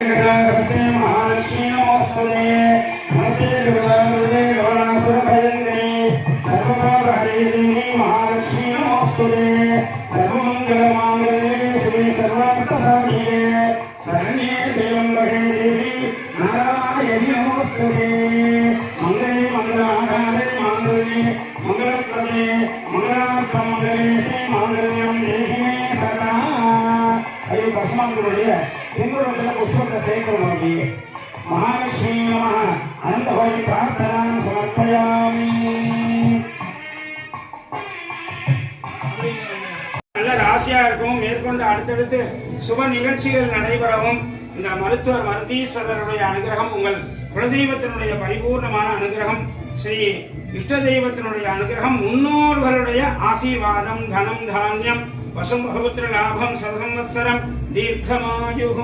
महालक्ष्मी नमोस्तुते नमस्ते दुर्गांगुरे गौरासुरभयंकरी सर्वकार्यदेवी महालक्ष्मी नमोस्तुते सर्वमंगलमांगल्ये शिवे सर्वार्थसाधिके शरण्ये त्र्यंबके देवी नारायणी नमोस्तुते मंगले मंगलाधारे मांगल्ये मंगलप्रदे मंगलार्थमंगले श्री मांगल्यं देहि मे सदा अयो भस्मांगुरुடைய इंद्रोदय पुष्पक सेकरणोगी महालक्ष्मी नमः अनंतभवि प्रार्थना समर्पयामि நல்ல ராசியா இருக்கும் மேற்கொண்டு அடுத்தடுத்து சுப நிகழ்ச்சிகள் நடைபெறவும் இந்த மருத்துவர் மருதீஸ்வரருடைய அனுகிரகம் உங்கள் குலதெய்வத்தினுடைய பரிபூர்ணமான அனுகிரகம் ஸ்ரீ இஷ்ட தெய்வத்தினுடைய அனுகிரகம் முன்னோர்களுடைய ஆசீர்வாதம் தனம் தானியம் வசும்புத்திர லாபம் சதசம்வத்சரம் தீர்க்கமாயுः